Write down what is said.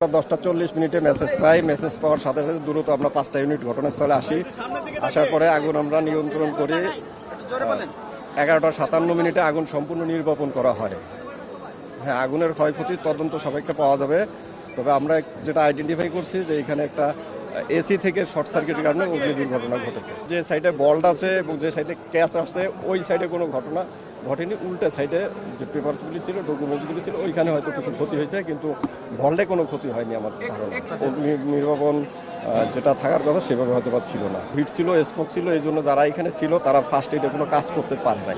10:40 message পাই। Message পাওয়ার সাথে সাথে দ্রুত আমরা 5টা ইউনিট ঘটনাস্থলে আসি। আসার পরে আগুন আমরা নিয়ন্ত্রণ করি। 11:57 আগুন সম্পূর্ণ নির্বাপন করা হয়। হ্যাঁ, আগুনের ক্ষয়ক্ষতির তদন্ত সাপেক্ষে পাওয়া যাবে। তবে আমরা যেটা আইডেন্টিফাই করছি যে এখানে একটা এসি থেকে শর্ট সার্কিটের কারণে অগ্নি দুর্ঘটনা ঘটেছে। যে সাইডে বল্ট আছে এবং যে সাইডে ক্যাচ আসছে ওই সাইডে কোনো ঘটনা ঘটেনি। উল্টা সাইডে যে পেপারসগুলি ছিল, ডকুমেন্টসগুলি ছিল, ওইখানে হয়তো কিছু ক্ষতি হয়েছে, কিন্তু ভল্টে কোনো ক্ষতি হয়নি আমার ধারণা। অগ্নি নির্বাপন যেটা থাকার কথা সেভাবে হয়তো ছিল না। হিট ছিল, স্মোক ছিল, এই জন্য যারা এখানে ছিল তারা ফার্স্ট এইডে কোনো কাজ করতে পারে নাই।